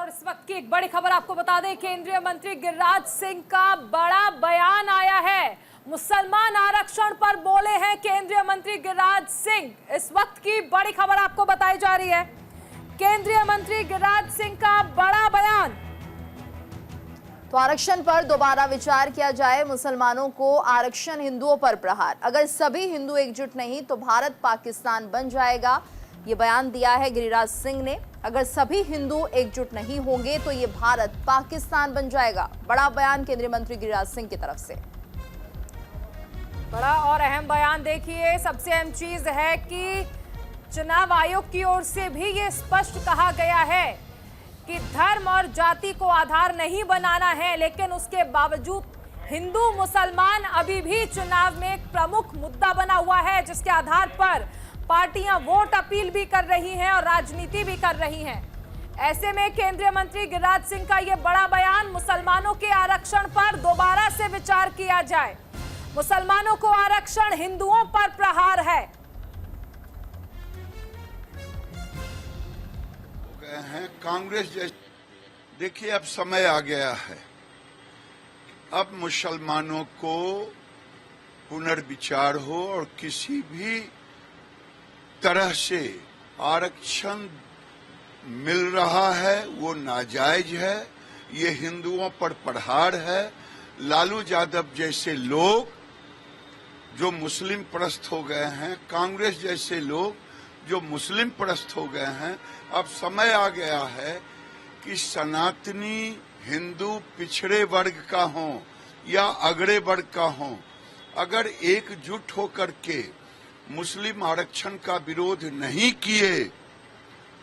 और इस वक्त की एक बड़ी खबर आपको बता दें, केंद्रीय मंत्री गिरिराज सिंह का बड़ा बयान आया है। मुसलमान आरक्षण पर बोले हैं केंद्रीय मंत्री गिरिराज सिंह। इस वक्त की बड़ी खबर आपको बताई जा रही है, केंद्रीय मंत्री गिरिराज सिंह का बड़ा बयान। तो आरक्षण पर दोबारा विचार किया जाए, मुसलमानों को आरक्षण, हिंदुओं पर प्रहार। अगर सभी हिंदू एकजुट नहीं तो भारत पाकिस्तान बन जाएगा, ये बयान दिया है गिरिराज सिंह ने। अगर सभी हिंदू एकजुट नहीं होंगे तो ये भारत पाकिस्तान बन जाएगा। बड़ा बयान केंद्रीय मंत्री गिरिराज सिंह की तरफ से। बड़ा और अहम बयान देखिए। सबसे अहम चीज है कि चुनाव आयोग की ओर से भी ये स्पष्ट कहा गया है कि धर्म और जाति को आधार नहीं बनाना है, लेकिन उसके बावजूद हिंदू मुसलमान अभी भी चुनाव में एक प्रमुख मुद्दा बना हुआ है, जिसके आधार पर पार्टियां वोट अपील भी कर रही हैं और राजनीति भी कर रही हैं। ऐसे में केंद्रीय मंत्री गिरिराज सिंह का यह बड़ा बयान, मुसलमानों के आरक्षण पर दोबारा से विचार किया जाए। मुसलमानों को आरक्षण, हिंदुओं पर प्रहार है। कांग्रेस जैसे, देखिए अब समय आ गया है, अब मुसलमानों को पुनर्विचार हो और किसी भी तरह से आरक्षण मिल रहा है वो नाजायज है, ये हिंदुओं पर प्रहार है। लालू यादव जैसे लोग जो मुस्लिम परस्त हो गए हैं, कांग्रेस जैसे लोग जो मुस्लिम परस्त हो गए हैं, अब समय आ गया है कि सनातनी हिंदू पिछड़े वर्ग का हो या अगड़े वर्ग का हो, अगर एकजुट होकर के मुस्लिम आरक्षण का विरोध नहीं किए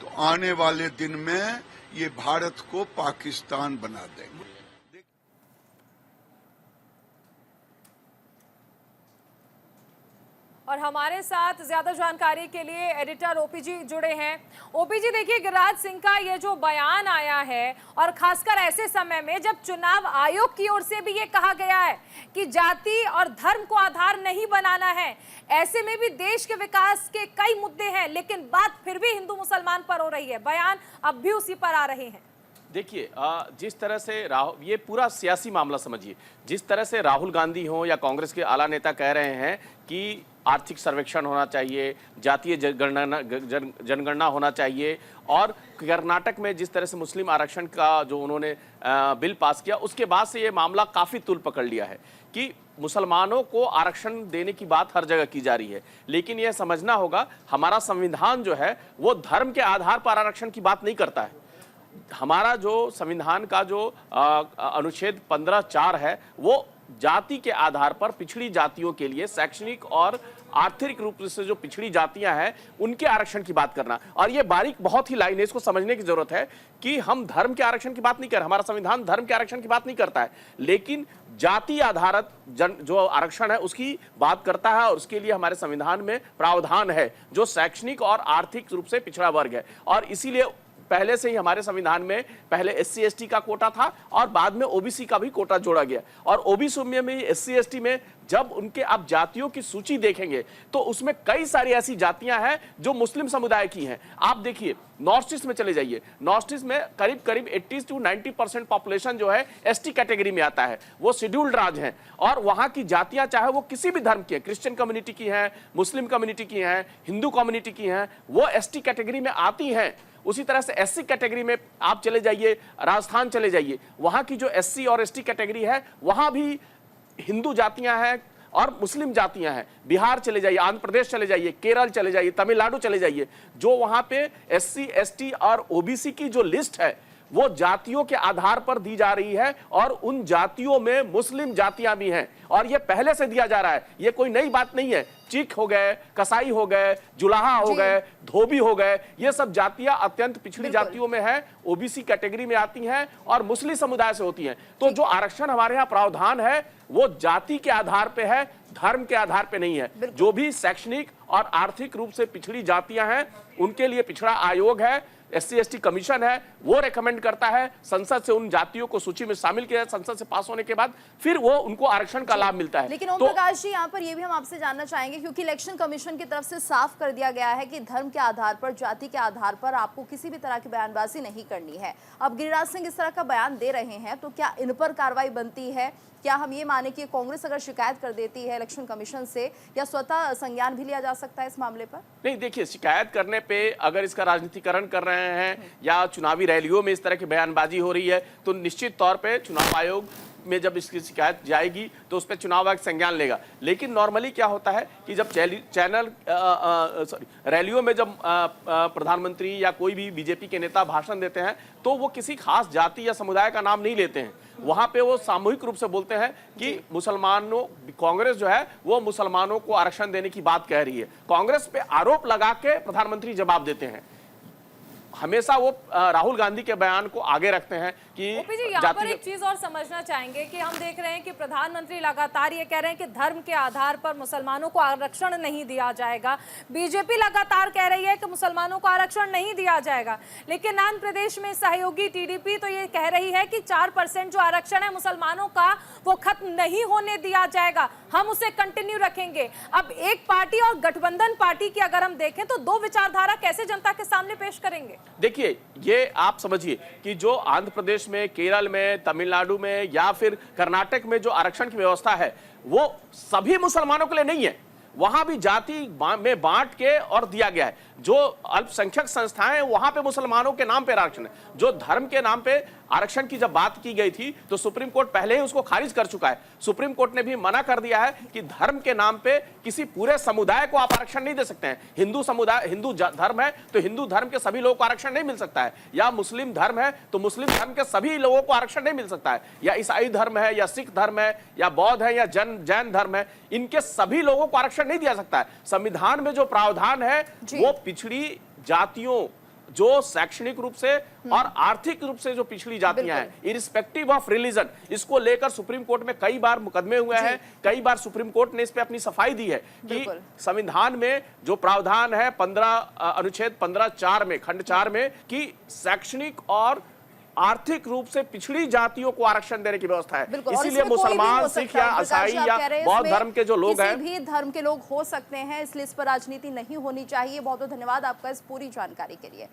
तो आने वाले दिन में ये भारत को पाकिस्तान बना देंगे। और हमारे साथ ज्यादा जानकारी के लिए एडिटर ओपीजी जुड़े हैं। ओपीजी, देखिए गिरिराज सिंह का ये जो बयान आया है, और खासकर ऐसे समय में जब चुनाव आयोग की ओर से भी ये कहा गया है कि जाति और धर्म को आधार नहीं बनाना है, ऐसे में भी देश के विकास के कई मुद्दे हैं, लेकिन बात फिर भी हिंदू मुसलमान पर हो रही है, बयान अब भी उसी पर आ रहे हैं। देखिए, जिस तरह से ये पूरा सियासी मामला समझिए, जिस तरह से राहुल गांधी हो या कांग्रेस के आला नेता कह रहे हैं कि आर्थिक सर्वेक्षण होना चाहिए, जातीय जनगणना होना चाहिए, और कर्नाटक में जिस तरह से मुस्लिम आरक्षण का जो उन्होंने बिल पास किया, उसके बाद से ये मामला काफ़ी तूल पकड़ लिया है कि मुसलमानों को आरक्षण देने की बात हर जगह की जा रही है। लेकिन यह समझना होगा, हमारा संविधान जो है वो धर्म के आधार पर आरक्षण की बात नहीं करता है। हमारा जो संविधान का जो अनुच्छेद 15(4) है, वो जाति के आधार पर पिछड़ी जातियों के लिए शैक्षणिक और आर्थिक रूप से जो पिछड़ी जातियां हैं उनके आरक्षण की बात करना। और ये बारीक बहुत ही लाइन है, इसको समझने की जरूरत है कि हम धर्म के आरक्षण की बात नहीं कर रहे, हमारा संविधान धर्म के आरक्षण की बात नहीं करता है, लेकिन जाति आधारित जो आरक्षण है उसकी बात करता है, और उसके लिए हमारे संविधान में प्रावधान है जो शैक्षणिक और आर्थिक रूप से पिछड़ा वर्ग है। और इसीलिए पहले से ही हमारे संविधान में पहले SC ST का कोटा था और बाद में OBC का भी कोटा जोड़ा गया। और OBC में SC ST में जब उनके आप जातियों की सूची देखेंगे तो उसमें कई सारी ऐसी जातियां हैं जो मुस्लिम समुदाय की हैं। आप देखिए, नॉर्थ ईस्ट में चले जाइए, नॉर्थ ईस्ट में करीब करीब 80 से 90% पॉपुलेशन जो है ST कैटेगरी में आता है, वो शेड्यूल्ड राज्य हैं। और वहां की जातियां चाहे वो किसी भी धर्म की है, क्रिश्चियन कम्युनिटी की हैं, मुस्लिम कम्युनिटी की हैं, हिंदू कम्युनिटी की हैं, वो ST कैटेगरी में आती हैं। उसी तरह से SC कैटेगरी में आप चले जाइए, राजस्थान चले जाइए, वहां की जो SC और ST कैटेगरी है वहां भी हिंदू जातियां हैं और मुस्लिम जातियां हैं। बिहार चले जाइए, आंध्र प्रदेश चले जाइए, केरल चले जाइए, तमिलनाडु चले जाइए, जो वहां पे SC ST और OBC की जो लिस्ट है वो जातियों के आधार पर दी जा रही है, और उन जातियों में मुस्लिम जातियां भी हैं, और ये पहले से दिया जा रहा है, ये कोई नई बात नहीं है। चीख हो गए, कसाई हो गए, जुलाहा हो गए, धोबी हो गए, ये सब जातियां अत्यंत पिछड़ी जातियों में है, OBC कैटेगरी में आती हैं और मुस्लिम समुदाय से होती हैं। तो जो आरक्षण हमारे यहाँ प्रावधान है वो जाति के आधार पे है, धर्म के आधार पे नहीं है। जो भी शैक्षणिक और आर्थिक रूप से पिछड़ी जातियां हैं उनके लिए पिछड़ा आयोग है, SC/ST कमीशन है वो रेकमेंड करता है, संसद से उन जातियों को सूची में शामिल किया, संसद से पास होने के बाद फिर वो उनको आरक्षण का लाभ मिलता है। लेकिन ओम प्रकाश जी, यहाँ पर ये भी हम आपसे जानना चाहेंगे, क्योंकि इलेक्शन कमीशन की तरफ से साफ कर दिया गया है कि धर्म के आधार पर, जाति के आधार पर आपको किसी भी तरह की बयानबाजी नहीं करनी है। अब गिरिराज सिंह इस तरह का बयान दे रहे हैं, तो क्या इन पर कार्रवाई बनती है? क्या हम ये माने कि कांग्रेस अगर शिकायत कर देती है इलेक्शन कमीशन से, या स्वतः संज्ञान भी लिया जा सकता है इस मामले पर? नहीं, देखिए, शिकायत करने पे अगर इसका राजनीतिकरण कर रहे हैं या चुनावी रैलियों में इस तरह की बयानबाजी हो रही है, तो निश्चित तौर पे चुनाव आयोग में जब इसकी शिकायत जाएगी तो उस पर चुनाव आयोग संज्ञान लेगा। लेकिन नॉर्मली क्या होता है कि जब रैलियों में जब प्रधानमंत्री या कोई भी बीजेपी के नेता भाषण देते हैं तो वो किसी खास जाति या समुदाय का नाम नहीं लेते हैं। वहां पे वो सामूहिक रूप से बोलते हैं कि मुसलमानों, कांग्रेस जो है वो मुसलमानों को आरक्षण देने की बात कह रही है। कांग्रेस पे आरोप लगा के प्रधानमंत्री जवाब देते हैं। हमेशा वो राहुल गांधी के बयान को आगे रखते हैं कि ओपी जी, यहाँ पर एक चीज और समझना चाहेंगे कि हम देख रहे हैं कि प्रधानमंत्री लगातार ये कह रहे हैं कि धर्म के आधार पर मुसलमानों को आरक्षण नहीं दिया जाएगा। बीजेपी लगातार कह रही है कि मुसलमानों को आरक्षण नहीं दिया जाएगा, लेकिन आंध्र प्रदेश में सहयोगी TDP तो ये कह रही है कि 4% जो आरक्षण है मुसलमानों का वो खत्म नहीं होने दिया जाएगा, हम उसे कंटिन्यू रखेंगे। अब एक पार्टी और गठबंधन पार्टी की अगर हम देखें तो दो विचारधारा कैसे जनता के सामने पेश करेंगे? देखिए, ये आप समझिए कि जो आंध्र प्रदेश में, केरल में, तमिलनाडु में या फिर कर्नाटक में जो आरक्षण की व्यवस्था है वो सभी मुसलमानों के लिए नहीं है। वहां भी जाति में बांट के और दिया गया है। जो अल्पसंख्यक संस्थाएं वहां पे मुसलमानों के नाम पे आरक्षण है। जो धर्म के नाम पे आरक्षण की जब बात की गई थी तो सुप्रीम कोर्ट पहले ही उसको खारिज कर चुका है। सुप्रीम कोर्ट ने भी मना कर दिया है कि धर्म के नाम पे किसी पूरे समुदाय को आप आरक्षण नहीं दे सकते हैं। हिंदू समुदाय, हिंदू धर्म है तो हिंदू धर्म के सभी लोगों को आरक्षण नहीं मिल सकता है, या मुस्लिम धर्म है तो मुस्लिम धर्म के सभी लोगों को आरक्षण नहीं मिल सकता है, या ईसाई धर्म है या सिख धर्म है या बौद्ध है या जैन धर्म है, इनके सभी लोगों को आरक्षण नहीं दिया सकता है। संविधान में जो प्रावधान है वो पिछड़ी जातियों, जो शैक्षणिक रूप से और आर्थिक रूप से जो पिछड़ी जातियां हैं, इरिस्पेक्टिव ऑफ रिलीजन, इसको लेकर सुप्रीम कोर्ट में कई बार मुकदमे हुए हैं। कई बार सुप्रीम कोर्ट ने इस पे अपनी सफाई दी है कि संविधान में जो प्रावधान है अनुच्छेद 15(4) में, खंड 4 में, कि शैक्षणिक और आर्थिक रूप से पिछड़ी जातियों को आरक्षण देने की व्यवस्था है। इसीलिए मुसलमान, सिख या ईसाई या बौद्ध धर्म के जो लोग हैं, किसी भी धर्म के लोग हो सकते हैं, इसलिए इस पर राजनीति नहीं होनी चाहिए। बहुत बहुत धन्यवाद आपका इस पूरी जानकारी के लिए।